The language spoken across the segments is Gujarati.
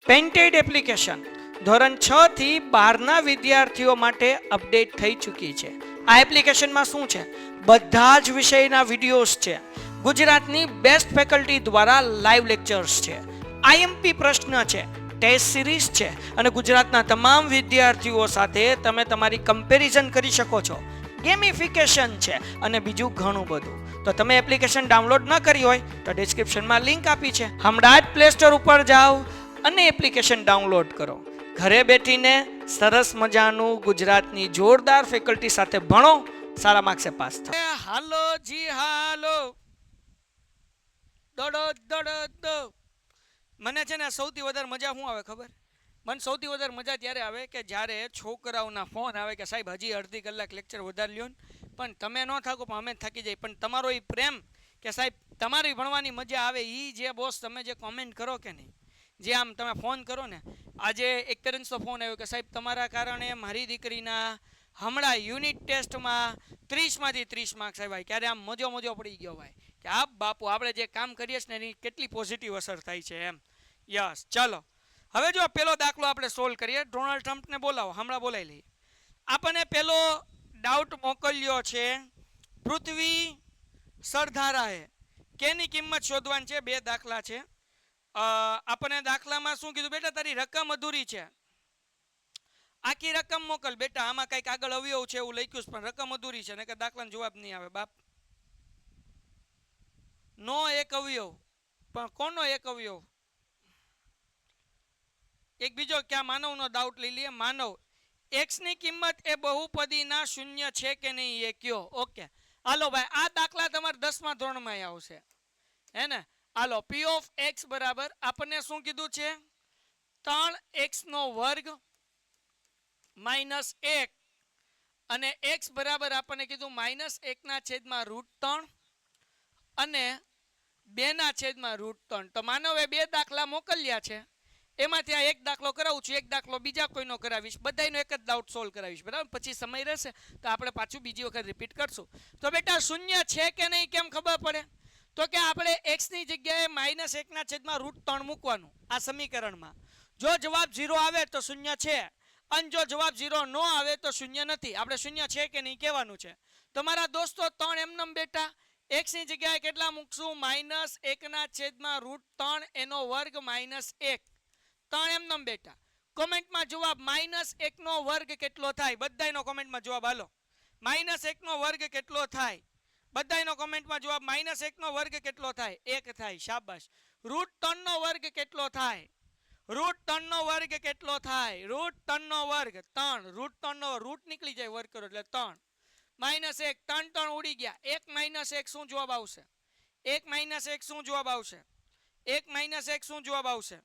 પેન્ટેડ એપ્લિકેશન ધોરણ 6 થી 12ના વિદ્યાર્થીઓ માટે અપડેટ થઈ ચૂકી છે. આ એપ્લિકેશનમાં શું છે? બધા જ વિષયના વિડીયોઝ છે. ગુજરાતની બેસ્ટ ફેકલ્ટી દ્વારા લાઈવ લેક્ચર્સ છે. આઈએમપી પ્રશ્ન છે, ટેસ્ટ સિરીઝ છે અને ગુજરાતના તમામ વિદ્યાર્થીઓ સાથે તમે તમારી કમ્પેરિઝન કરી શકો છો. ગેમિફિકેશન છે અને બીજું ઘણું બધું. તો તમે એપ્લિકેશન ડાઉનલોડ ન કરી હોય તો ડિસ્ક્રિપ્શનમાં લિંક આપી છે. હમણાં જ પ્લે સ્ટોર ઉપર જાઓ અને એપ્લિકેશન ડાઉનલોડ કરો. ઘરે બેઠીને સરસ મજાનું ગુજરાતની જોરદાર ફેકલ્ટી સાથે ભણો, સારા માર્ક્સે પાસ થાઓ. હાલો જી હાલો, દડો દડો દો. મને છે ને સૌથી વધારે મજા શું આવે ખબર? મને સૌથી વધારે મજા ત્યારે આવે કે જ્યારે છોકરાઓના ફોન આવે કે સાહેબ હજી અડધી કલાક લેક્ચર વધારે લ્યો ને, પણ તમે ન થાકો પણ અમે થાકી જાય. પણ તમારો એ પ્રેમ કે સાહેબ તમારી ભણવાની મજા આવે, એ જે બોસ તમે જે કોમેન્ટ કરો કે નહીં, જે આમ તમે ફોન કરો ને, આજે એક પેરેન્ટ્સનો ફોન આવ્યો કે સાહેબ તમારા કારણે મારી દીકરીના હમણાં યુનિટ ટેસ્ટમાં 30માંથી 30 માર્ક્સ આવ્યા. ક્યારે આમ મજો પડી ગયો ભાઈ કે આ બાપુ આપણે જે કામ કરીએ છીએ ને એની કેટલી પોઝિટિવ અસર થાય છે એમ. યસ, ચાલો હવે જો પેલો દાખલો આપણે સોલ્વ કરીએ. ડોનાલ્ડ ટ્રમ્પને બોલાવો, હમણાં બોલાવી લઈએ. આપણને પેલો ડાઉટ મોકલ્યો છે પૃથ્વી સરધારાએ. કેની કિંમત શોધવાની છે? બે દાખલા છે. આપણને દાખલામાં શું કીધું? બેટા તારી રકમ અધૂરી છે, આખી રકમ મોકલ. બેટા આમાં કંઈક આગળ અવયવ છે એવું લખ્યું છે પણ રકમ અધૂરી છે, ને કે દાખલાનો જવાબ નહીં આવે બાપ. નો એક અવયવ, પણ કોનો એક અવયવ? એક બીજો ક્યાં માનવનો ડાઉટ લઈ લઈએ. માનવ, એક્સ ની કિંમત એ બહુપદીના શૂન્ય છે કે નહીં એ કયો. ઓકે હાલો ભાઈ, આ દાખલા તમારે 10મા ધોરણમાં આવશે હે ને. હાલો, પી ઓફ એક્સ બરાબર આપણને શું કીધું છે? 3x નો વર્ગ માઇનસ 1 અને x બરાબર આપણને કીધું -1/√3 અને 2/√3. તો માનવે બે દાખલા મોકલ્યા છે, એમાંથી આ એક દાખલો કરાવું છું, એક દાખલો બીજા કોઈનો કરાવીશ, બધાનો એક જ ડાઉટ સોલ્વ કરાવીશ, બરાબર? પછી સમય રહેશે તો આપણે પાછું બીજી વખત રિપીટ કરશું. તો બેટા શૂન્ય છે કે નહીં કેમ ખબર પડે? તો કે આપણે x ની જગ્યાએ -1/√3 મૂકવાનું આ સમીકરણમાં. જો જવાબ 0 આવે તો શૂન્ય છે, અને જો જવાબ 0 ન આવે તો શૂન્ય નથી. આપણે શૂન્ય છે કે નહીં કહેવાનું છે. તમારા દોસ્તો 3 એમનેમ બેટા x ની જગ્યાએ કેટલા મૂકશું? -1/√3 એનો વર્ગ -1. 3 એમનેમ બેટા. કોમેન્ટમાં જવાબ -1 નો વર્ગ કેટલો થાય? બધાયનો કોમેન્ટમાં જવાબ હાલો. -1 નો વર્ગ કેટલો થાય? બધાયનો કોમેન્ટમાં જવાબ -1 નો વર્ગ કેટલો થાય? 1 થાય. શાબાશ. √3 નો વર્ગ કેટલો થાય? √3 નો વર્ગ કેટલો થાય? √3 નો વર્ગ 3. √3 નો રૂટ નીકળી જાય, વર્ગ કરો એટલે 3. -1, 3 ઉડી ગયા. 1 - 1 શું જવાબ આવશે? 1 - 1 શું જવાબ આવશે? 1 - 1 શું જવાબ આવશે?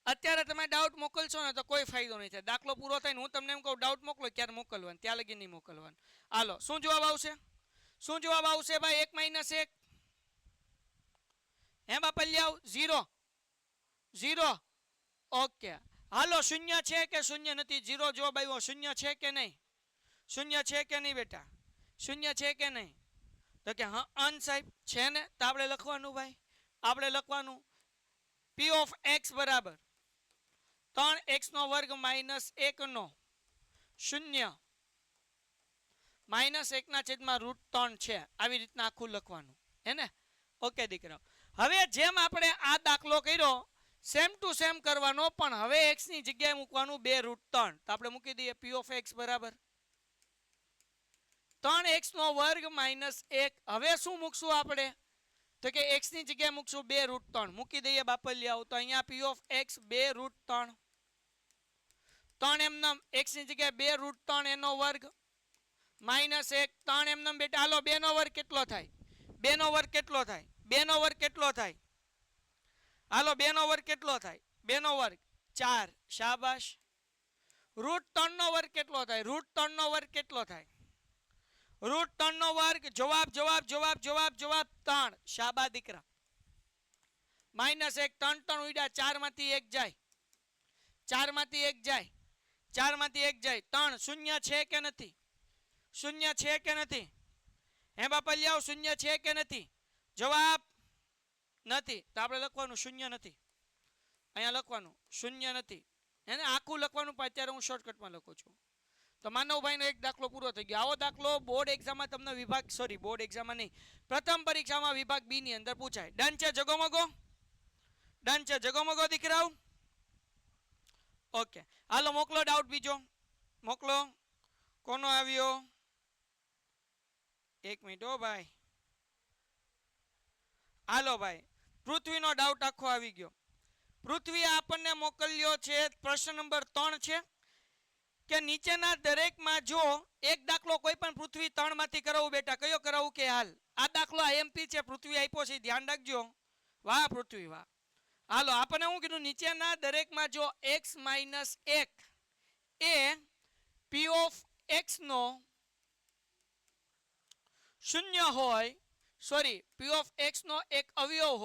અત્યારે તમે ડાઉટ મોકલશો ને તો કોઈ ફાયદો નહીં થાય. દાખલો પૂરો થાય ને હું તમને એમ કહું ડાઉટ મોકલો, ક્યારે મોકલવાનું? ત્યાં લગી નહીં મોકલવાનું. હાલો, શું જવાબ આવશે? શું જવાબ આવશે ભાઈ? 1 - 1 હે બાપલિયાઓ? 0 0. ઓકે હાલો, શૂન્ય છે કે શૂન્ય નથી? 0 જવાબ આવ્યો. શૂન્ય છે કે નહીં? શૂન્ય છે કે નહીં બેટા? શૂન્ય છે કે નહીં? તો કે હા અન સાહેબ છે ને. તો આપણે લખવાનું ભાઈ, આપણે લખવાનું પી ઓફ એક્સ બરાબર 3x નો વર્ગ -1 નો શૂન્ય -1/√3 છે. આવી રીતના આખું લખવાનું હે ને. ઓકે દીકરા, હવે જેમ આપણે આ દાખલો કર્યો સેમ ટુ સેમ કરવાનો, પણ હવે x ની જગ્યાએ મૂકવાનું 2√3. તો આપણે મૂકી દઈએ પી ઓફ એક્સ બરાબર 3x નો વર્ગ -1. હવે શું મૂકશું આપણે? તો કે x ની જગ્યાએ મૂકશું 2√3. મૂકી દઈએ બાપલિયાઓ. તો અહીંયા પી ઓફ એક્સ 2√3. 3 એમનેમ x ની જગ્યાએ 2√3 એનો વર્ગ -1. 3 એમનેમ બેટા. હાલો, 2 નો વર્ગ કેટલો થાય? 2 નો વર્ગ કેટલો થાય? 2 નો વર્ગ કેટલો થાય? હાલો, 2 નો વર્ગ કેટલો થાય? 2 નો વર્ગ 4. શાબાશ. √3 નો વર્ગ કેટલો થાય? √3 નો વર્ગ કેટલો થાય? √3 નો વર્ગ જવાબ જવાબ જવાબ જવાબ જવાબ 3. શાબા દીકરા. -1 3 ઉડ્યા. 4 માંથી 1 જાય. 4 માંથી 1 જાય. 4 માંથી 1 જાય. 3 શૂન્ય છે કે નથી? શૂન્ય છે કે નથી? હે બાપલિયાઓ, શૂન્ય છે કે નથી? જવાબ નથી. તો આપણે લખવાનું શૂન્ય નથી. અહીંયા લખવાનું, શૂન્ય નથી. એને આખું લખવાનું પણ અત્યારે હું શોર્ટકટમાં લખું છું. તો માનવભાઈનો એક દાખલો પૂરો થઈ ગયો. આવો દાખલો બોર્ડ એક્ઝામમાં તમને બોર્ડ એક્ઝામમાં નહીં, પ્રથમ પરીક્ષામાં વિભાગ બી ની અંદર પૂછાય. ડન છે જગોમગો? ડન છે જગોમગો દીકરાઓ? ઓકે, હાલો મોકલો ડાઉટ બીજો, મોકલો. કોનો આવ્યો? એક મિનિટ હો ભાઈ. હાલો ભાઈ, પૃથ્વીનો ડાઉટ આખો આવી ગયો. પૃથ્વી આપણને મોકલ્યો છે પ્રશ્ન નંબર 3 છે કે નીચેના દરેકમાં જો એક દાખલો કોઈ પણ પૃથ્વી 3 માંથી કરાવું બેટા, કયો કરાવું કે હાલ? આ દાખલો આઈએમપી છે, પૃથ્વી આપ્યો છે, ધ્યાન રાખજો. વાહ પૃથ્વી વાહ. હાલો આપણને હું કીધું, નીચેના દરેકમાં જો x - 1 A p of x નો શૂન્ય હોય, સોરી p ઓફ x નો એક અવયવ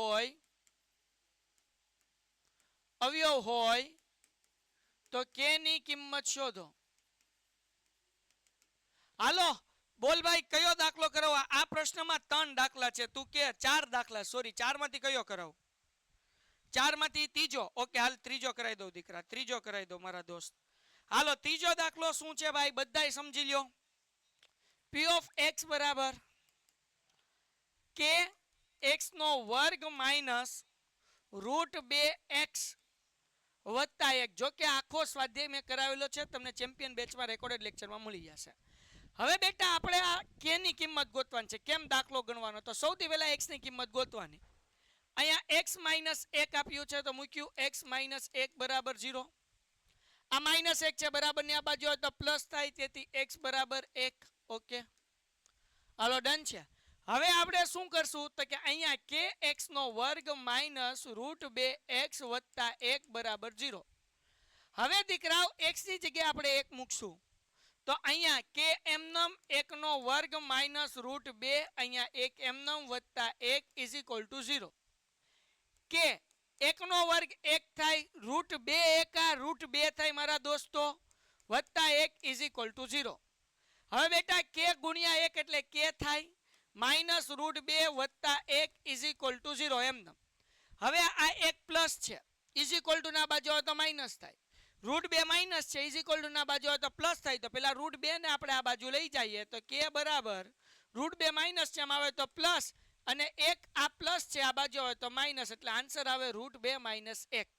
હોય તો k ની કિંમત શોધો. હાલો બોલ ભાઈ, કયો દાખલો કરાવો? આ પ્રશ્નમાં 3 દાખલા છે, તું કે 4 દાખલા, સોરી 4 માંથી કયો કરાવ? 4 માંથી ત્રીજો. ઓકે હાલ ત્રીજો કરાવી દઉં દીકરા, ત્રીજો કરાવી દઉં મારા દોસ્ત. હાલો ત્રીજો દાખલો શું છે ભાઈ, બધાય સમજી લ્યો. p ઓફ x બરાબર k x નો વર્ગ માઇનસ √2x વત્તા 1. જો કે આખો સ્વાધ્યાય મેં કરાવેલો છે, તમને ચેમ્પિયન બેચમાં રેકોર્ડેડ લેક્ચરમાં મળી જશે. હવે બેટા આપણે આ k ની કિંમત ગોતવાની છે. કેમ દાખલો ગણવાનો? તો સૌથી પહેલા x ની કિંમત ગોતવાની. અહીંયા x - 1 આપ્યું છે તો મૂક્યું x - 1 બરાબર 0. આ -1 છે, બરાબરની આ બાજુ હોય તો પ્લસ થાય, તેથી x બરાબર 1. ઓકે હાલો ડન છે. હવે આપણે શું કરશું તો કે અહીંયા kx નો વર્ગ માઇનસ √2x વત્તા 1 બરાબર 0. હવે દીકરાઓ x ની જગ્યાએ આપણે 1 મૂકશું તો અહીંયા k એમનમ 1 નો વર્ગ માઇનસ √2, અહીંયા 1 એમનમ વત્તા 1 ઇઝ ઇક્વલ ટુ 0. k 1 નો વર્ગ 1 થાય, √2 એકા √2 થાય મારા દોસ્તો, વત્તા 1 ઇઝ ઇક્વલ ટુ 0. હવે બેટા k ગુણ્યા 1 એટલે k થાય, માઇનસ √2 વત્તા 1 ઇઝ ઇક્વલ ટુ 0 એમનેમ. હવે આ એક પ્લસ છે, ઇઝ ઇક્વલ ટુ ના બાજુ આવે તો માઇનસ થાય. √2 માઇનસ છે, ઇઝ ઇક્વલ ટુ ના બાજુ આવે તો પ્લસ થાય. તો પેલા √2 ને આપણે આ બાજુ લઈ જઈએ તો k બરાબર √2 માઇનસ છે, આમાં આવે તો પ્લસ, અને 1 આ પ્લસ છે, આ બાજુ આવે તો માઇનસ, એટલે આન્સર આવે √2 માઇનસ 1.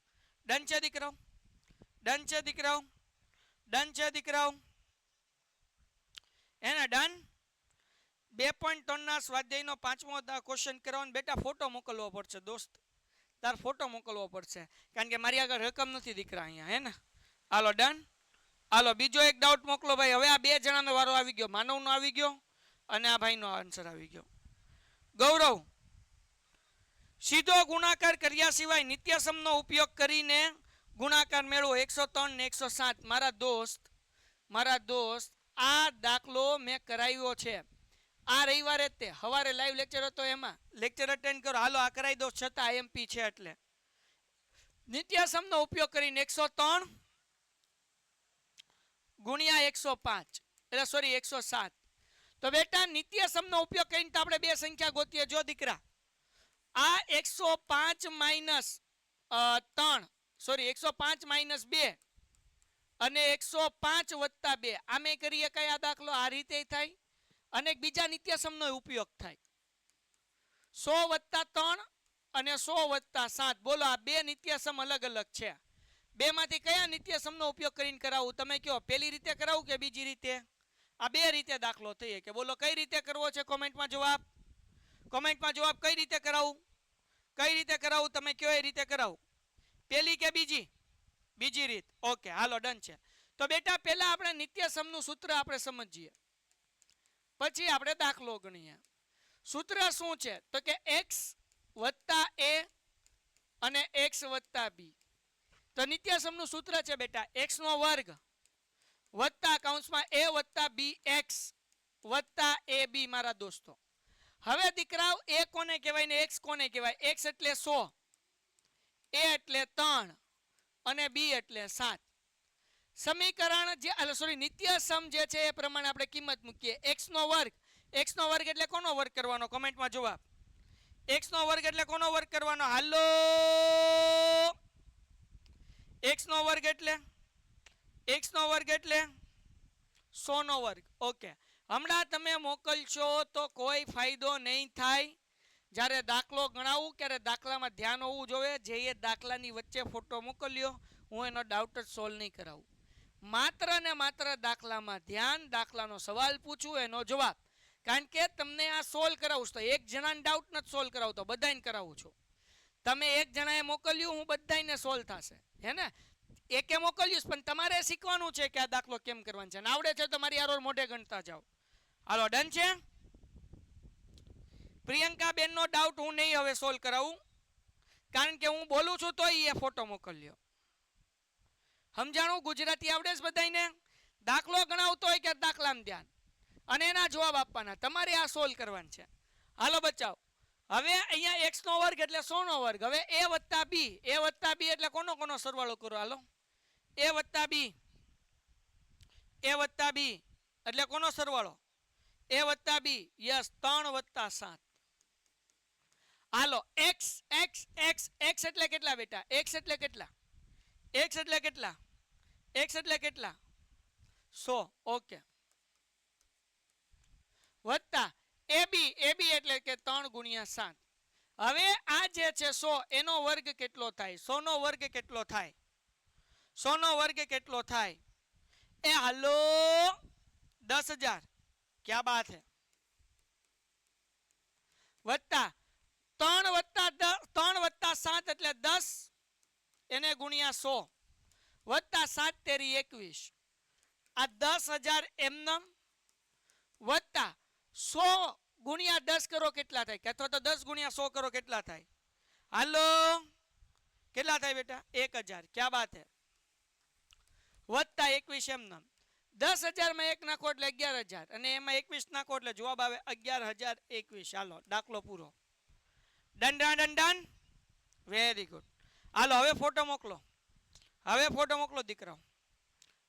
ડન છે દીકરાઓ? ડન છે દીકરાઓ? ડન છે દીકરાઓ? એના ડન. 2.3 ના સ્વાધ્યાયનો 5મો ક્વેશ્ચન કરવાનો. બેટા ફોટો મોકલવો પડશે દોસ્ત, તાર ફોટો મોકલવો પડશે, કારણ કે મારી આગળ રકમ નથી દીકરા અહીંયા, હે ને? હાલો ડન. હાલો બીજો એક ડાઉટ મોકલો ભાઈ. હવે આ 2 જણાનો વારો આવી ગયો, માનવનો આવી ગયો અને આ ભાઈનો આન્સર આવી ગયો. ગૌરવ, સીધો ગુણાકાર કર્યા સિવાય નિત્યસમનો ઉપયોગ કરીને ગુણાકાર મેળવો 103 ને 107. મારા દોસ્ત આ દાખલો મેં કરાવ્યો છે આ રવિવારે, તે સવારે લાઈવ લેક્ચર હતો, એમાં લેક્ચર અટેન્ડ કરો. હાલો આ કરાવી દો, છતાં એમપી છે એટલે નિત્યસમનો ઉપયોગ કરીને 103 ગુણ્યા 105, એટલે સોરી 107. તો બેટા નિત્યસમનો ઉપયોગ કરીને તો આપણે 2 સંખ્યા ગોતીએ. જો દીકરા આ 105 માઇનસ 3, સોરી 105 માઇનસ 2 અને 105 વત્તા 2, આમે કરીએ કયા દાખલો? આ રીતે થાય. અને બીજા નિત્યસમનો ઉપયોગ થાય 100 વત્તા 3 અને 100 વત્તા 7. બોલો આ 2 નિત્યસમ અલગ અલગ છે. 2 માંથી કયા નિત્યસમનો ઉપયોગ કરીને કરાવું? તમે કહો, પહેલી રીતે કરાવું કે બીજી રીતે? આ 2 રીતે દાખલો થઈ કે બોલો કઈ રીતે કરવો છે? કોમેન્ટમાં જવાબ, કોમેન્ટમાં જવાબ. કઈ રીતે કરાવું? કઈ રીતે કરાવું? તમે કહો એ રીતે કરાવું. પહેલી કે બીજી? બીજી રીત. ઓકે હાલો ડન છે. તો બેટા પહેલા આપણે નિત્યસમનું સૂત્ર આપણે સમજીએ, પછી આપણે દાખલો ગણીએ. સૂત્ર શું છે તો કે x વત્તા a અને x વત્તા b. તો નિત્યસમનું સૂત્ર છે બેટા x નો વર્ગ વત્તા કૌંસમાં a વત્તા bx વત્તા ab. મારા દોસ્તો હવે દીકરાઓ a કોને કહેવાય ને x કોને કહેવાય? x એટલે 100, a એટલે 3 અને b એટલે 7. સમીકરણ જે સોરી નિત્યસમ જે છે એ પ્રમાણે આપણે કિંમત મૂકીએ. x નો વર્ગ એટલે કોનો વર્ગ કરવાનો? કોમેન્ટમાં જવાબ. x નો વર્ગ એટલે કોનો વર્ગ કરવાનો? હાલો x નો વર્ગ એટલે x નો વર્ગ એટલે 100 નો વર્ગ. ઓકે, હમણાં તમે મોકલશો તો કોઈ ફાયદો નહીં થાય. જ્યારે દાખલો ગણાવું ત્યારે દાખલામાં ધ્યાન હોવું જોઈએ. જે એ દાખલાની વચ્ચે ફોટો મોકલ્યો હું એનો ડાઉટ જ સોલ્વ નહીં કરાવું. માત્ર ને માત્ર દાખલામાં ધ્યાન, દાખલાનો સવાલ પૂછું, એનો જવાબ. કારણ કે તમને આ સોલ્વ કરાવું તો એક જણાને ડાઉટ નથી સોલ્વ કરાવતો, બધાને કરાવું છું. તમે એક જણાએ મોકલ્યું, હું બધાને સોલ્વ થશે, હે ને? એકે મોકલ્યું પણ તમારે શીખવાનું છે કે આ દાખલો કેમ કરવાનો છે. આવડે છે તો મારી આરો મોઢે ગણતા જાઓ. હાલો, ડન છે? પ્રિયંકા બેન નો ડાઉટ હું નહીં હવે સોલ્વ કરાવું, કારણ કે હું બોલું છું તો એ ફોટો મોકલ્યો. સમજાણું? ગુજરાતી આવડે છે બધાને? દાખલો ગણાવતો હોય કે દાખલામાં ધ્યાન અને એના જવાબ આપવાના, તમારે આ સોલ્વ કરવાનું છે. હાલો બચાવ. હવે અહીંયા x નો વર્ગ એટલે 100 નો વર્ગ. હવે a વત્તા b એટલે કોનો સરવાળો કરો? હાલો, a વત્તા b એટલે કોનો સરવાળો? a વત્તા b. યસ, 3 વત્તા 7. હાલો, x એટલે કેટલા બેટા? x એટલે કેટલા? x એટલે કેટલા? x એટલે કેટલા? 100. ઓકે, વત્તા ab એટલે કે 3 ગુણ્યા 7. હવે આ જે છે 100 એનો વર્ગ કેટલો થાય? 100 નો વર્ગ કેટલો થાય? 100 નો વર્ગ કેટલો થાય? એ હાલો 10,000. क्या बात है? વત્તા 3 વત્તા 7 એટલે 10 એને ગુણ્યા 100 વત્તા 7 તેરી 21. આ 10,000 એમનેમ વત્તા 100 ગુણ્યા 10 કરો કેટલા થાય? અથવા તો 10 ગુણ્યા 100 કરો કેટલા થાય? હાલો, કેટલા થાય બેટા? 1,000. क्या बात है? વત્તા 21 એમનેમ. 10,000 માં 1 નાખો એટલે 11,000 અને એમાં 21 નાખો એટલે જવાબ આવે 11,021. હાલો, દાખલો પૂરો. ડન. Very good. હાલો, હવે ફોટો મોકલો. હવે ફોટો મોકલો દીકરાઓ.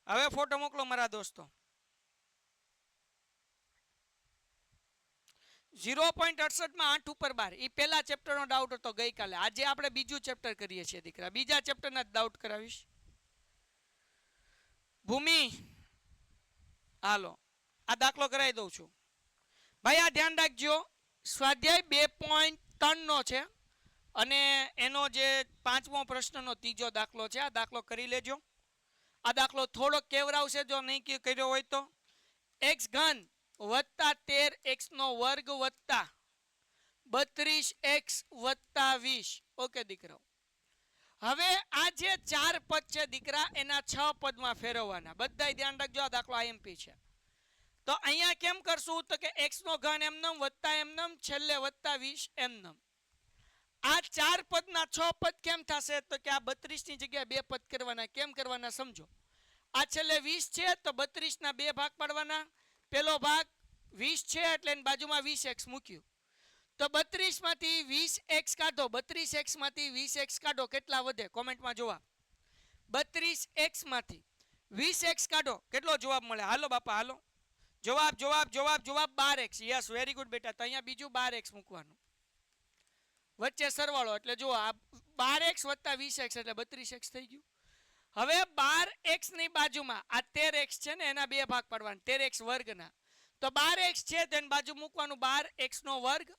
હવે ફોટો મોકલો મારા દોસ્તો. 0.68 માં 8 ઉપર 12 એ પહેલા ચેપ્ટરનો ડાઉટ હતો ગઈકાલે. આજે આપણે બીજું ચેપ્ટર કરીએ છીએ દીકરા. બીજા ચેપ્ટરના ડાઉટ કરાવીશ. ભૂમિ, હાલો આ દાખલો કરાવી દઉં છું. ભાઈ આ ધ્યાન રાખજો, સ્વાધ્યાય 2.3 નો છે અને એનો જે 5મો પ્રશ્નનો ત્રીજો દાખલો છે. આ દાખલો કરી લેજો. આ દાખલો થોડો કેવરાવશે જો નહીં કર્યો હોય તો. x ઘન વત્તા 13x નો વર્ગ વત્તા 32x વત્તા 20. ઓકે દીકરાઓ, હવે આ જે 4 પદ છે દીકરા એના 6 પદમાં ફેરવવાના. બધાય ધ્યાન રાખજો, આ દાખલો IMP છે. તો અહીંયા કેમ કરશું? તો કે x નો ઘન એમનેમ વત્તા એમનેમ છેલ્લે વત્તા 20 એમનેમ. આ 4 પદના 6 પદ કેમ થશે? તો કે આ 32 ની જગ્યાએ 2 પદ કરવાના. કેમ કરવાના સમજો. આ છેલ્લે 20 છે તો 32 ના 2 ભાગ પાડવાના. પેલો ભાગ 20 છે એટલે એની બાજુમાં 20x મૂક્યું તો 32 માંથી 20x કાઢો. 32x માંથી 20x કાઢો, કેટલા વધે? કોમેન્ટમાં જવાબ. 32x માંથી 20x કાઢો, કેટલો જવાબ મળે? હાલો બાપા હાલો, જવાબ 12x. યસ, વેરી ગુડ બેટા. તો અહીંયા બીજું 12x મૂકવાનું, વચ્ચે સરવાળો એટલે જો આ 12x વત્તા 20x એટલે 32x થઈ ગયું. હવે 12x ની બાજુમાં આ 13x છે ને એના 2 ભાગ પાડવાના 13x વર્ગના. તો 12x છે તેની બાજુ મૂકવાનું 12x નો વર્ગ.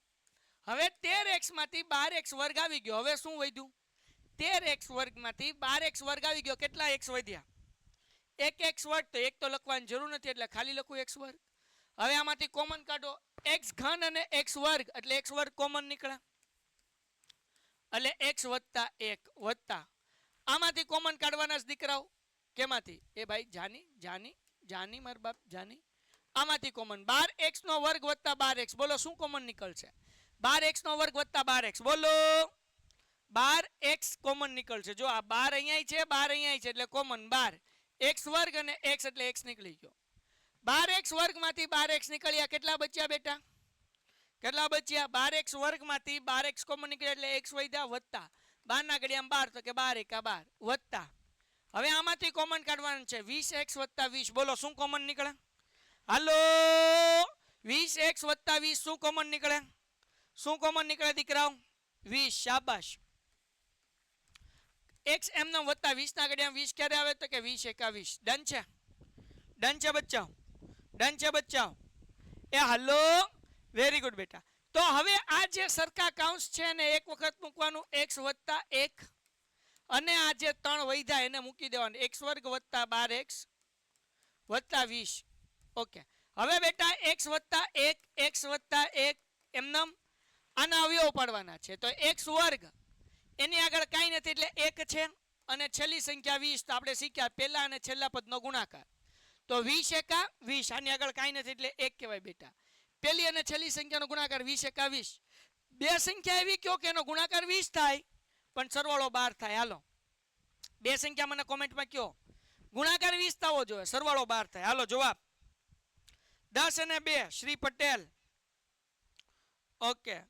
હવે 13x માંથી 12x વર્ગ આવી ગયો. હવે શું વધ્યું? 13x વર્ગમાંથી 12x વર્ગ આવી ગયો. કેટલા x વધ્યા? 1x વર્ગ. તો એક તો લખવાની જરૂર નથી એટલે ખાલી લખું x વર્ગ. હવે આમાંથી કોમન કાઢો. x ઘન અને x વર્ગ એટલે x વર્ગ કોમન નીકળે એટલે x વત્તા 1 વત્તા આમાંથી કોમન કાઢવાના દીકરાઓ. કેમાંથી? એ ભાઈ જાની માર બાપ જાની. આમાંથી કોમન 12x નો વર્ગ વત્તા 12x. બોલો શું કોમન નીકળશે? 12x નો વર્ગ વત્તા 12x. બોલો 12x કોમન નીકળશે. જો આ 12 અહીંયા છે, 12 અહીંયા છે એટલે કોમન 12. x વર્ગ અને x એટલે x નીકળી ગયો. 12x વર્ગમાંથી 12x નીકળ્યા, કેટલા બચ્યા બેટા? કેટલા બચ્યા? 12x વર્ગમાંથી 12x કોમન નીકળ્યા એટલે x વધ્યા વત્તા 12 ના ઘડિયામાં 12 તો કે 12 એકા 12 વત્તા. હવે આમાંથી કોમન કાઢવાનું છે 20x વત્તા 20. બોલો શું કોમન નીકળે? હાલો 20x વત્તા 20 શું કોમન નીકળે? શું કોમન નીકળે દીકરાઓ? 20. શાબાશ. x એમનો વત્તા 20 ના ઘડિયા 20 ક્યારે આવે તો કે 20 એકા 20. ડન છે? ડન છે બચ્ચાઓ? ડન છે બચ્ચાઓ? એ હાલો, વેરી ગુડ બેટા. તો હવે આ જે સરખા કાઉન્સ છે ને એક વખત મૂકવાનું x વત્તા 1 અને આ જે 3 વૈધા એને મૂકી દેવાનું x વર્ગ વત્તા 12x વત્તા 20. ઓકે, હવે બેટા x વત્તા 1 x વત્તા 1 એમનમ આના અવયવ પાડવાના છે. તો x વર્ગ એની આગળ કાંઈ નથી એટલે 1 છે અને છેલ્લી સંખ્યા 20. તો આપણે શીખ્યા પહેલા અને છેલ્લા પદનો ગુણાકાર. તો 20 એકા 20 આની આગળ કાંઈ નથી એટલે 1 કહેવાય બેટા. પહેલી અને છેલ્લી સંખ્યાનો ગુણાકાર 20 એકા 20. બે સંખ્યા એવી કયો કે એનો ગુણાકાર 20 થાય પણ સરવાળો 12 થાય. હાલો, બે સંખ્યા મને કોમેન્ટમાં કયો ગુણાકાર 20 થવો જોઈએ, સરવાળો 12 થાય. હાલો જવાબ 10 અને 2 શ્રી પટેલ. ઓકે,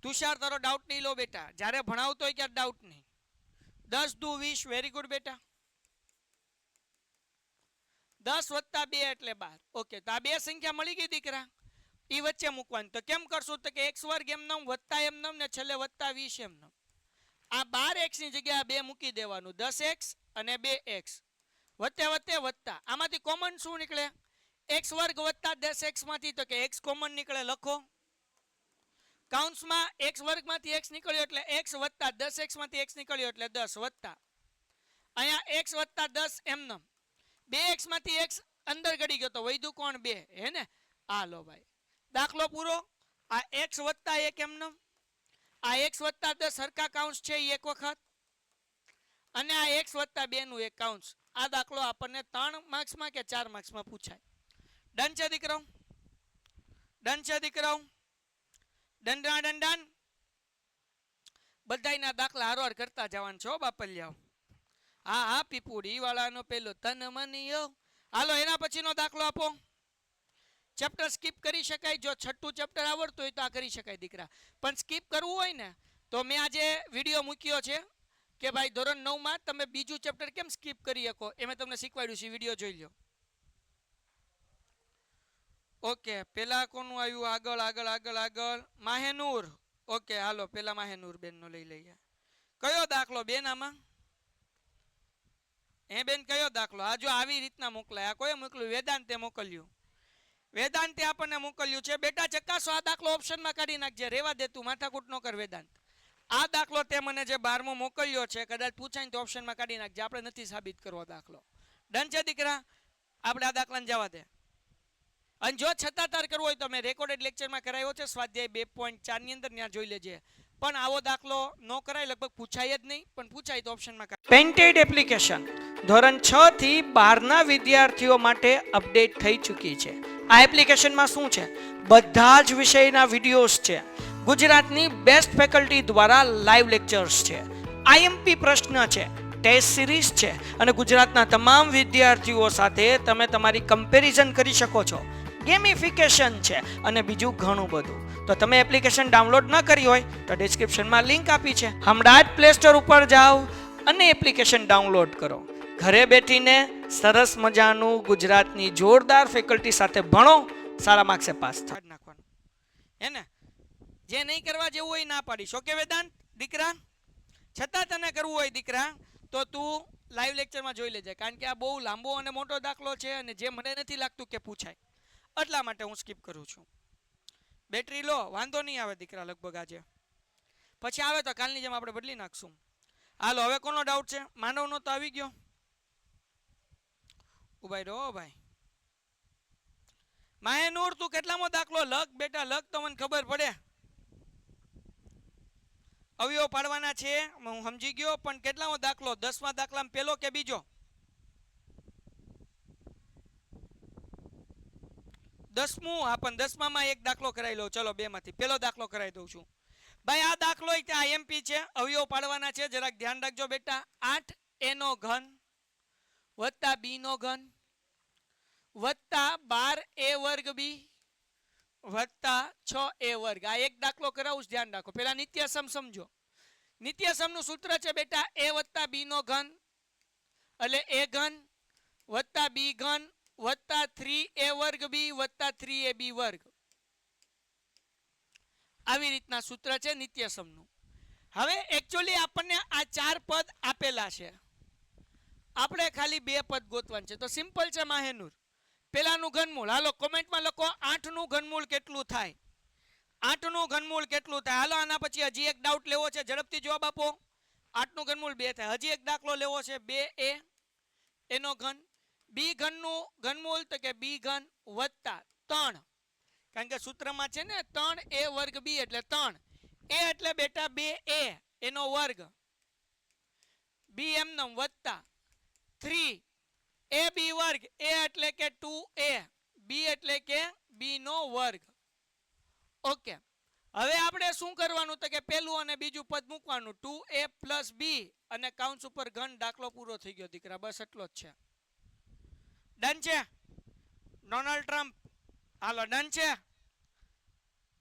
તુષાર તારો ડાઉટ નહીં લો બેટા, જ્યારે ભણાવતો હોય ક્યારે ડાઉટ નહીં. 10 દુ 20. વેરી ગુડ બેટા. 10 વત્તા 2 એટલે 12. ઓકે, તો આ બે સંખ્યા મળી ગઈ દીકરા, એ વચ્ચે મૂકવાની. તો કેમ કરશું તો કે x વર્ગ એમનમ વત્તા એમનમ ને છેલ્લે વત્તા 20 એમનમ. આ 12x ની જગ્યાએ 2 મૂકી દેવાનું, 10x અને 2x વત્તે વત્તે વત્તા. આમાંથી કોમન શું નીકળે? x વર્ગ વત્તા 10x માંથી તો કે x કોમન નીકળે. લખો કૌંસમાં x વર્ગ માંથી x નીકળ્યો એટલે x વત્તા 10x માંથી x નીકળ્યો એટલે 10 વત્તા અહીંયા x વત્તા 10 એમનમ 2x માંથી x અંદર ગડી ગયો તો વૈધું કોણ 2 હે ને. આ લો ભાઈ દાખલો પૂરો. આ x વત્તા 1 એમનમ, આ x વત્તા 10 સરખા કાઉન્સ છે એક વખત અને આ x વત્તા 2 નું એક કાઉન્સ. આ દાખલો આપણને 3 માર્ક્સમાં કે 4 માર્ક્સમાં પૂછાય. ડન છે દીકરાઓ? ડન છે દીકરાઓ? Done done done. બધાયના દાખલા હારવાર કરતા જવાનું છો બાપલિયાઓ. હા હા પીપુડી વાળાનો પેલો તન મનિયો. હાલો એના પછીનો દાખલો આપો. ચેપ્ટર સ્કીપ કરી શકાય, જો છઠ્ઠું ચેપ્ટર આવડતું હોય તો આ કરી શકાય દીકરા. પણ સ્કીપ કરવું હોય ને તો મેં આજે વિડીયો મૂક્યો છે કે ભાઈ ધોરણ 9 માં તમે બીજું ચેપ્ટર કેમ સ્કીપ કરી શકો એ મેં તમને શીખવાડ્યું છે, વિડીયો જોઈ લો. ઓકે, પેલા કોનું આવ્યું? આગળ આગળ આગળ આગળ માહેનૂર. ઓકે હાલો પેલા માહેનૂર બેન નો લઈ લઈએ. કયો દાખલો બેન આમાં? એ બેન કયો દાખલો? આ જો આવી રીતના મોકલાય. આ કોઈ મોકલ્યું? વેદાંતે મોકલ્યું. વેદાંતે આપણને મોકલ્યું છે. બેટા ચકાસો આ દાખલો ઓપ્શનમાં કાઢી નાખજે, રેવા દે તું માથાકૂટ ન કર વેદાંત. આ દાખલો તે મને જે 12મો મોકલ્યો છે કદાચ પૂછાય તો ઓપ્શનમાં કાઢી નાખજે, આપણે નથી સાબિત કરવો દાખલો. ડન છે દીકરા? આપણે આ દાખલાને જવા દે. અને જો છતાં તાર કરવો હોય તો મેં રેકોર્ડેડ લેક્ચરમાં કરાવ્યો છે સ્વાધ્યાય 2.4 ની અંદર, ત્યાં જોઈ લેજે. પણ આવો દાખલો ન કરાય, લગભગ પૂછાય જ નહીં, પણ પૂછાય તો ઓપ્શનમાં. પેઇન્ટેડ એપ્લિકેશન ધોરણ 6 થી 12 ના વિદ્યાર્થીઓ માટે અપડેટ થઈ ચૂકી છે. આ એપ્લિકેશનમાં શું છે? બધા જ વિષયના વિડીયોઝ છે. ગુજરાતની બેસ્ટ ફેકલ્ટી દ્વારા લાઈવ લેક્ચર્સ છે. આઈએમપી પ્રશ્ન છે, ટેસ્ટ સિરીઝ છે અને ગુજરાતના તમામ વિદ્યાર્થીઓ સાથે તમે તમારી કમ્પેરિઝન કરી શકો છો. ગેમિફિકેશન છે અને બીજું ઘણું બધું. તો તમે એપ્લિકેશન ડાઉનલોડ ન કરી હોય તો ડિસ્ક્રિપ્શનમાં લિંક આપી છે, હમણાં જ પ્લે સ્ટોર ઉપર જાઓ અને એપ્લિકેશન ડાઉનલોડ કરો. ઘરે બેઠીને સરસ મજાનું ગુજરાતની જોરદાર ફેકલ્ટી સાથે ભણો, સારા માર્ક્સે પાસ થાય નાખવાનું હે ને. જે નહીં કરવા જેવું હોય ના પાડીશ. ઓકે વેદાંત દીકરા? છતાં તને કરવું હોય દીકરા તો તું લાઈવ લેક્ચરમાં જોઈ લેજે, કારણ કે આ બહુ લાંબો અને મોટો દાખલો છે અને જે મને નથી લાગતું કે પૂછાય, એટલા માટે હું સ્કીપ કરું છું. બેટરી લો, વાંધો નહીં આવે દીકરા લગભગ આજે. પછી આવે તો કાલની જેમ આપણે બદલી નાખશું. હાલો હવે કોનો ડાઉટ છે? માનવનો તો આવી ગયો. ઉભાઈ રહો ભાઈ. માહેનૂર તું કેટલામો દાખલો? લખ બેટા લખ તો મને ખબર પડે. અવયવ પાડવાના છે હું સમજી ગયો, પણ કેટલામો દાખલો? 10મા દાખલામાં પહેલો કે બીજો? 10મું. હા પણ 10માં એક દાખલો કરાવી લો. ચલો બે માંથી પહેલો દાખલો કરાવી દઉં છું ભાઈ. આ દાખલો આઈએમપી છે, અવયવ પાડવાના છે, જરાક ધ્યાન રાખજો બેટા. 8a નો ઘન વત્તા b નો ઘન વત્તા 12a વર્ગ b વત્તા 6a વર્ગ. આ એક દાખલો કરાવું, ધ્યાન રાખો. પેલા નિત્યસમ સમજો. નિત્યસમ નું સૂત્ર છે બેટા a વત્તા b નો ઘન એટલે a ઘન વત્તા b ઘન વત્તા 3a વર્ગ b વત્તા 3ab વર્ગ. આવી રીતના સૂત્ર છે નિત્યસમનું. હવે એકચ્યુઅલી આપણને આ 4 પદ આપેલા છે, આપણે ખાલી 2 પદ ગોતવાનું છે. તો સિમ્પલ છે માહેનુર. પેલાનું ઘનમૂળ હાલો કોમેન્ટમાં લખો 8 નું ઘનમૂળ કેટલું થાય. 8 નું ઘનમૂળ કેટલું થાય? હાલો આના પછી હજી એક ડાઉટ લેવો છે, ઝડપથી જવાબ આપો. 8 નું ઘનમૂળ 2 થાય. હજી એક દાખલો લેવો છે 2a એનો ઘન. બી ઘનનું ઘનમૂળ તો કે બી ઘન વત્તા 3, કારણ કે સૂત્રમાં છે ને 3a વર્ગ બી એટલે 3 a એટલે બેટા 2a એનો વર્ગ બી એમનો વત્તા 3 a b વર્ગ a એટલે કે 2a b એટલે કે b નો વર્ગ. ઓકે, હવે આપણે શું કરવાનું તો કે પેલું અને બીજું પદ મૂકવાનું 2a પ્લસ b અને કાઉન્સ ઉપર ઘન. દાખલો પૂરો થઈ ગયો દીકરા, બસ એટલો જ છે. ડન છે ડોનાલ્ડ ટ્રમ્પ? હાલો ડન છે,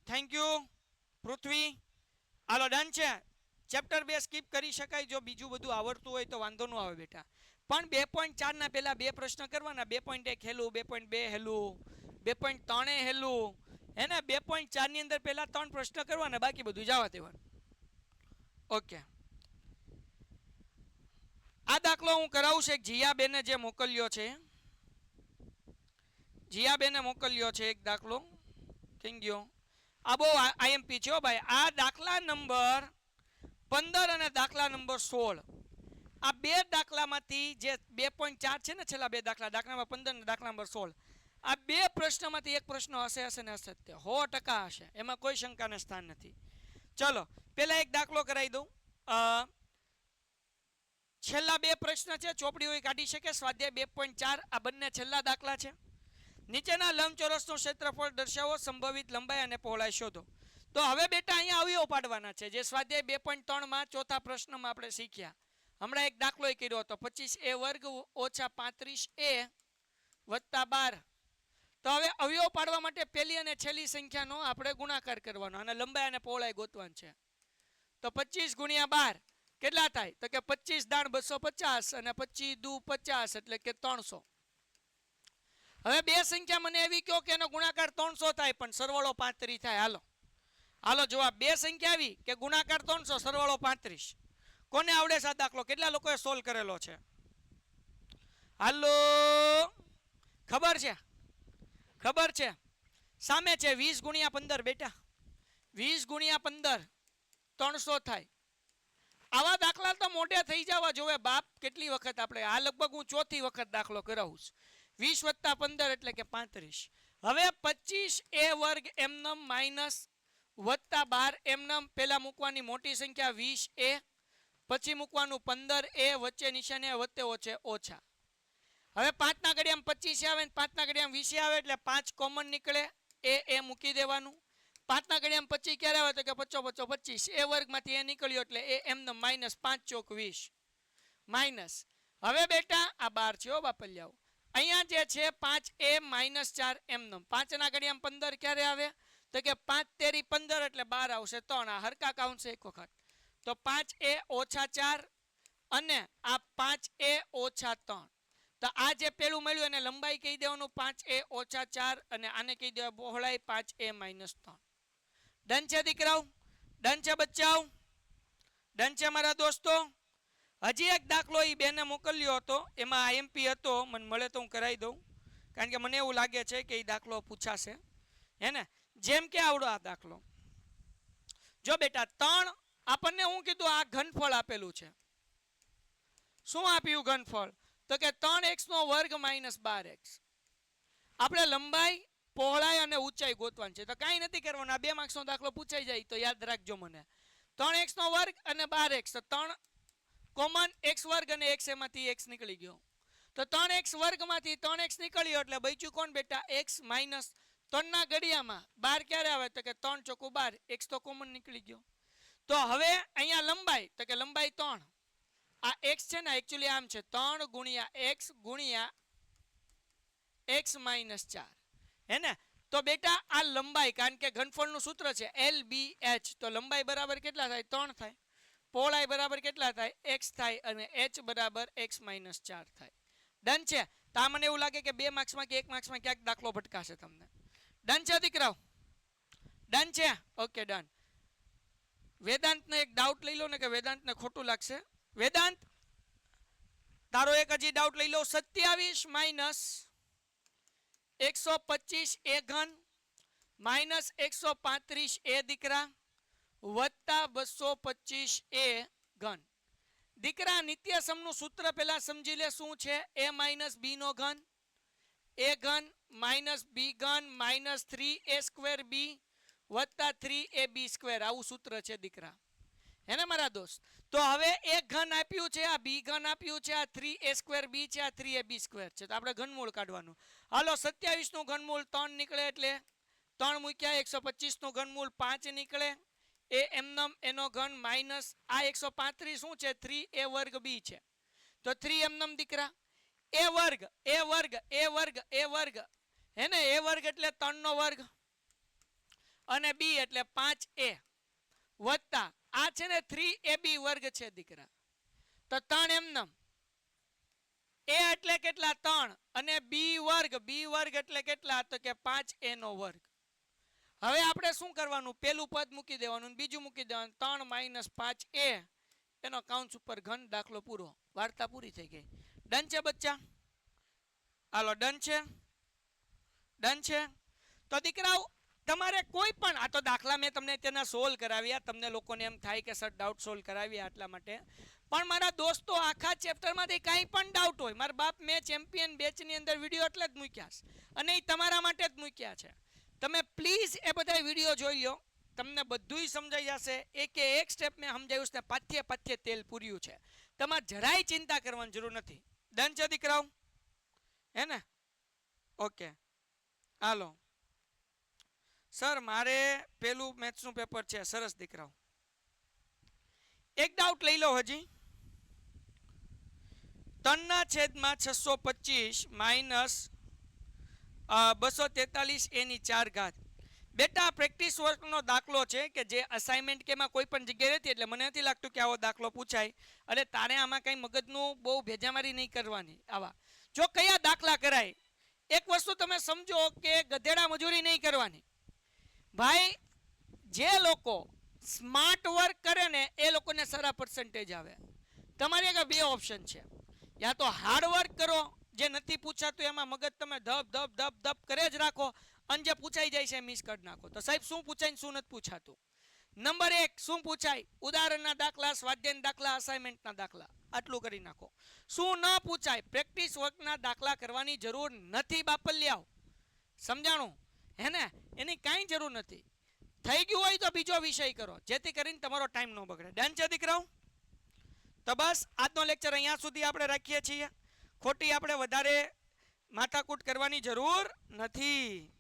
thank you Prithvi. Hello done છે. ચેપ્ટર 2 સ્કીપ કરી શકાય જો બીજું બધું આવડતું હોય તો વાંધો ન આવે બેટા. પણ 2.4 ના પહેલા 2 પ્રશ્ન કરવાના. 2.1 હેલું, 2.2 હેલું, 2.3 હેલું, હે ને. 2.4 ની અંદર પહેલા 3 પ્રશ્ન કરવાના, બાકી બધું જવા દેવાનું. ઓકે, આ દાખલો હું કરાવું છું. એક જીયાબેને જે મોકલ્યો છે, જીયાબેને મોકલ્યો છે એક દાખલો. કેમ ગયો? આ બહુ આઈએમપી છે ભાઈ. આ દાખલા નંબર 15 અને દાખલા નંબર 16, આ 2 દાખલામાંથી જે 2.4 છે ને છેલ્લા 2 દાખલા, દાખલા નંબર 15 અને દાખલા નંબર 16, આ 2 પ્રશ્નમાંથી એક પ્રશ્ન હશે ને હશે, 100% હશે, એમાં કોઈ શંકાને સ્થાન નથી. ચલો પહેલા એક દાખલો કરાવી દઉં. છેલ્લા 2 પ્રશ્ન છે, ચોપડી હોય કાઢી શકે. સ્વાધ્યાય 2.4 આ બંને છેલ્લા દાખલા છે. નીચેના લંબચોરસનું ક્ષેત્રફળ દર્શાવો, સંભવિત લંબાઈ અને પહોળાઈ શોધો. તો હવે બેટા અહીંયા અવયવ પાડવાના છે, જે સ્વાધ્યાય 2.3 માં ચોથા પ્રશ્નમાં આપણે શીખ્યા. હમણાં એક દાખલો કર્યો હતો 25a વર્ગ ઓછા 35a વત્તા 12. તો હવે અવયવ પાડવા માટે પહેલી અને છેલ્લી સંખ્યાનો આપણે ગુણાકાર કરવાનો અને લંબાઈ અને પહોળાઈ ગોતવાની છે. તો 25 ગુણ્યા 12 કેટલા થાય? તો કે 25 દાણ 250 અને 25 દુ 50 એટલે કે 300. હવે 2 સંખ્યા મને એવી કહો કે એનો ગુણાકાર 300 થાય પણ સરવાળો 35 થાય. હાલો હાલો જવાબ. 2 સંખ્યા આવી કે ગુણાકાર 300 સરવાળો 35. કોને આવડે છે આ દાખલો? કેટલા લોકોએ સોલ્વ કરેલો છે? હાલો, ખબર છે? ખબર છે? સામે છે 20 ગુણ્યા 15 બેટા. 20 ગુણ્યા 15 300 થાય. આવા દાખલા તો મોઢે થઈ જવા જોવે બાપ. કેટલી વખત આપણે આ લગભગ હું ચોથી વખત દાખલો કરાવું છું. 20 વત્તા 15 એટલે કે 35. હવે 25a વર્ગ એમનમ માઇનસ વત્તા 12 એમનમ. પહેલા મૂકવાની મોટી સંખ્યા 20a, પછી મૂકવાનું 15a, વચ્ચે નિશાને વચ્ચે ઓછે ઓછા. હવે 5 ના ઘડિયામાં 25 આવે ને 5 ના ઘડિયામાં 20 આવે એટલે 5 કોમન નીકળે. એ મૂકી દેવાનું. 5 ના ઘડિયામાં 25 ક્યારે આવે? તો કે 5 5 25. એ વર્ગમાંથી એ નીકળ્યો એટલે એ એમનો માઇનસ 5 ચોક 20 માઇનસ. હવે બેટા આ 12 છે હો બાપલિયાઓ. અહીંયા જે છે 5a માઇનસ 4 એમનો. 5 ના ઘડિયામાં 15 ક્યારે આવે? તો કે 5 તેરી 15 એટલે 12 આવશે 3. આ હરકા કાઉન્ટ છે એક વખત. તો 5a ઓછા 4 અને આ 5a ઓછા 3. તો આ જે પેલું મળ્યું એને લંબાઈ કહી દેવાનું 5a ઓછા 4 અને આને કહી દેવા પહોળાઈ 5a માઇનસ 3. ડન છે દીકરાઓ? ડન છે બચ્ચાઓ? ડન છે મારા દોસ્તો? હજી એક દાખલો એ બેને મોકલ્યો હતો, એમાં આઈએમપી હતો. મને મળે તો હું કરાવી દઉં, કારણ કે મને એવું લાગે છે કે એ દાખલો પૂછાશે, હે ને. જેમ કે આવડો આ દાખલો જો બેટા. 3 આપણને હું કીધું આ ઘનફળ આપેલું છે. શું આપ્યું ઘનફળ? તો કે 3x નો વર્ગ માઇનસ 12x. આપણે લંબાઈ, પહોળાઈ અને ઊંચાઈ ગોતવાની છે. તો કાંઈ નથી કરવાનું, આ 2 માર્ક્સનો દાખલો પૂછાઈ જાય તો યાદ રાખજો મને. 3x નો વર્ગ અને 12x, તો 3 કોમન x વર્ગ અને x એમાંથી x નીકળી ગયો. તો 3x વર્ગમાંથી 3x નીકળ્યો એટલે બચ્યું કોણ બેટા? x માઇનસ 3 ના ઘડિયામાં 12 ક્યારે આવે? તો કે 3 ચોકુ 12, x તો કોમન નીકળી ગયો. તો હવે અહીંયા લંબાઈ, તો કે લંબાઈ 3. આ x છે ને એકચ્યુઅલી આમ છે 3 ગુણ્યા x ગુણ્યા x માઇનસ 4, હે ને. તો બેટા આ લંબાઈ, કારણ કે ઘનફળનું સૂત્ર છે LBH, તો લંબાઈ બરાબર કેટલા થાય? 3 થાય. પહોળાઈ બરાબર કેટલા થાય? x થાય. અને h બરાબર x માઇનસ 4 થાય. ડન છે? તો મને એવું લાગે કે 2 માર્ક્સમાં કે 1 માર્ક્સમાં ક્યાંક દાખલો ભટકાશે તમને. ડન છે દીકરાઓ? ડન છે? Okay done. વેદાંતને એક ડાઉટ લઈ લો ને કે વેદાંતને ખોટું લાગશે. વેદાંત તારો એક હજી ડાઉટ લઈ લો. 27 માઇનસ 125 એ ઘન માઇનસ 135 એ દીકરા વત્તા 225 એ ઘન. દીકરા નિત્યસમનું સૂત્ર પહેલા સમજી લે શું છે. એ માઇનસ બી નો ઘન એ ઘન માઇનસ બી ઘન માઇનસ 3a સ્ક્વેર બી વત્તા 3ab સ્ક્વેર. આવું સૂત્ર છે દીકરા, હે ને મારા દોસ્ત. તો હવે એક ઘન આપ્યું છે, આ બી ઘન આપ્યું છે, આ 3a સ્ક્વેર બી છે, આ 3ab સ્ક્વેર છે. તો આપણે ઘનમૂળ કાઢવાનું. હાલો 27 નું ઘનમૂળ 3 નીકળે એટલે 3 મૂક્યા. 125 નું ઘનમૂળ 5 નીકળે એ એમનમ એનો ઘન માઇનસ આ 135 શું છે 3a વર્ગ બી છે તો 3 એમનમ દીકરા એ વર્ગ એ વર્ગ એ વર્ગ એ વર્ગ હે ને એ વર્ગ એટલે 3 નો વર્ગ અને બી એટલે 5a વત્તા આ છે ને 3ab વર્ગ છે દીકરા. તો 3 એમનમ એ એટલે કેટલા 3 અને બી વર્ગ એટલે કેટલા તો કે 5a નો વર્ગ. હવે આપણે શું કરવાનું પેલું પદ મૂકી દેવાનું બીજું મૂકી દેવાનું 3 માઇનસ 5a એનો કાઉન્સ ઉપર ઘન. દાખલો પૂરો. વાર્તા પૂરી થઈ ગઈ. ડન છે બચ્ચા? હાલો ડન છે? ડન છે? તો દીકરાઓ તમારે કોઈ પણ આ તો દાખલા મેં તમને તેના સોલ્વ કરાવ્યા. તમને લોકોને એમ થાય કે સર ડાઉટ સોલ્વ કરાવ્યા આટલા માટે. પણ મારા દોસ્તો આખા ચેપ્ટરમાંથી કાંઈ પણ ડાઉટ હોય મારા બાપ મેં ચેમ્પિયન બેચની અંદર વિડીયો એટલે જ મૂક્યા છે અને એ તમારા માટે જ મૂક્યા છે. તમે પ્લીઝ એ બધા વિડીયો જોઈ લો, તમને બધુંય સમજાઈ જશે. એકે એક સ્ટેપ મેં સમજાવ્યું છે. પાથ્ય પાથ્ય તેલ પૂર્યું છે. તમારે જરાય ચિંતા કરવાની જરૂર નથી. ડન છે દીકરાઓ? હે ને? ઓકે હાલો. સર મારે પેલું મેથ્સનું પેપર છે. સરસ દીકરાઓ. એક ડાઉટ લઈ લો હજી. 3/625 માઇનસ 243 એની 4 ઘાત. બેટા પ્રેક્ટિસ વર્કનો દાખલો છે કે જે અસાઇનમેન્ટ કે એમાં કોઈ પણ જગ્યાએ રહેતી એટલે મને નથી લાગતું કે આવો દાખલો પૂછાય. એટલે તારે આમાં કંઈ મગજનું બહુ ભેજામારી નહીં કરવાની. આવા જો કયા દાખલા કરાય એક વસ્તુ તમે સમજો કે ગધેડા મજૂરી નહીં કરવાની ભાઈ. જે લોકો સ્માર્ટ વર્ક કરે ને એ લોકોને સારા પર્સન્ટેજ આવે. તમારી આગળ બે ઓપ્શન છે. યા તો હાર્ડ વર્ક કરો, જે નથી પૂછાતું એમાં મગજ તમે ધબ ધબ ધબ ધબ કરે જ રાખો અને જે પૂછાઈ જાય છે મિસ કરી નાખો. તો સાહેબ શું પૂછાય ને શું નથી પૂછાતું. નંબર 1 શું પૂછાય? ઉદાહરણના દાખલા, સ્વાધ્યાયના દાખલા, અસાઇનમેન્ટના દાખલા. આટલું કરી નાખો. શું ન પૂછાય? પ્રેક્ટિસ વર્કના દાખલા કરવાની જરૂર નથી બાપલ્યાઓ. સમજાણું? હે ને? એની કાંઈ જરૂર નથી. થઈ ગયું હોય તો બીજો વિષય કરો જેથી કરીને તમારો ટાઈમ ન બગડે. ડન છે દીકરાઓ? તો બસ આજનો લેક્ચર અહીંયા સુધી આપણે રાખીએ છીએ. ખોટી આપણે વધારે માથાકૂટ કરવાની જરૂર નથી.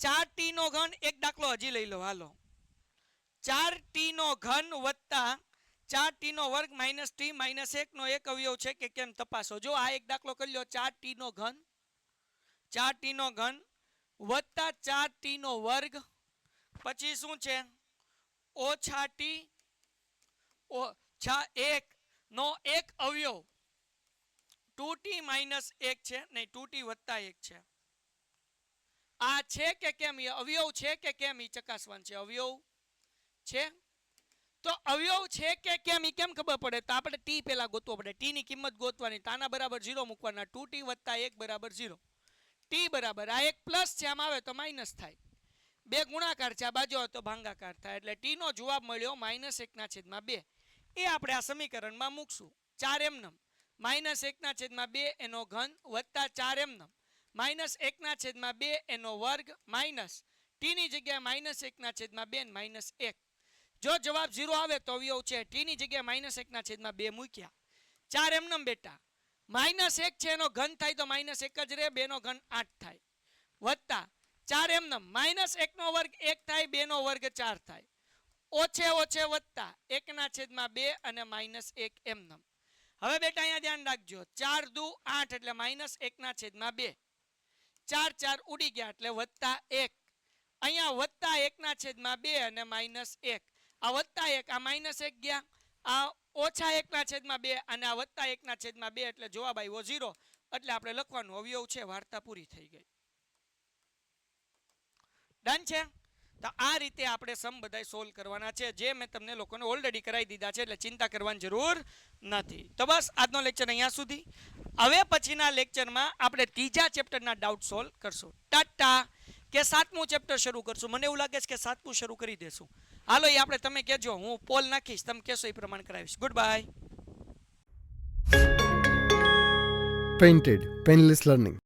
4t નો ઘન એક દાખલો હજી લઈ લો. હાલો 4t નો ઘન વત્તા 4t નો વર્ગ માઇનસ t માઇનસ 1 નો એક અવયવ છે કે કેમ તપાસો. જો આ એક દાખલો કરી લો 4t નો ઘન 4t નો ઘન વત્તા 4t નો વર્ગ પછી શું છે ઓછા t ઓછા 1 નો એક અવયવ 2t માઇનસ 1 છે નહીં 2t વત્તા 1 છે. આ છે કે કેમ? એ અવયવ છે કે કેમ એ ચકાસવાનું છે. અવયવ છે તો અવયવ છે કે કેમ એ કેમ ખબર પડે? તો આપણે t પહેલા ગોતવો પડે. t ની કિંમત ગોતવાની. તાના બરાબર 0 મૂકવાના. 2t વત્તા 1 બરાબર 0. t બરાબર આ એક પ્લસ છે આમ આવે તો માઇનસ થાય. બે ગુણાકાર છે આ બાજુ આવે તો ભાંગાકાર થાય. એટલે t નો જવાબ મળ્યો -1/2. એ આપણે આ સમીકરણમાં મૂકશું. 4 એમનમ -1/2 એનો ઘન વત્તા 4 એમનમ -1/2 એનો વર્ગ માઇનસ t ની જગ્યાએ -1/2 માઇનસ 1. જો જવાબ 0 આવે તો અવયવ છે. t ની જગ્યાએ -1/2 મૂક્યા. 4 એમનમ બેટા -1 છે એનો ઘન થાય તો -1 જ રહે. 2 નો ઘન 8 થાય વત્તા 4 એમનમ -1 નો વર્ગ 1 થાય 2 નો વર્ગ 4 થાય ઓછે ઓછે વત્તા 1/2 અને -1 એમનમ. હવે બેટા અહીંયા ધ્યાન રાખજો 4 દુ 8 એટલે -1/2. 4 4 ઉડી ગયા એટલે વત્તા 1. અહીંયા વત્તા 1/2 અને -1. આ વત્તા 1 આ -1 ગયા. આ ઓછા 1/2 અને આ વત્તા 1/2 એટલે જવાબ આવ્યો 0. એટલે આપણે લખવાનું અવયવ છે. વાર્તા પૂરી થઈ ગઈ. ડન છે? તો આ રીતે આપણે સમ બધાય સોલ્વ કરવાના છે, જે મેં તમને લોકોને ઓલરેડી કરાવી દીધા છે, એટલે ચિંતા કરવાની જરૂર નથી. તો બસ આજનો લેક્ચર અહીંયા સુધી. હવે પછીના લેક્ચરમાં આપણે ત્રીજા ચેપ્ટરના ડાઉટ સોલ્વ કરશું. ટાટા. કે 7મું ચેપ્ટર શરૂ કરશું. મને એવું લાગે છે કે 7મું શરૂ કરી દેશું. હાલો એ આપણે તમે કહેજો, હું પોલ નાખીશ, તમે કહેશો એ પ્રમાણે કરાવીશ. Good bye. Painted Painless Learning.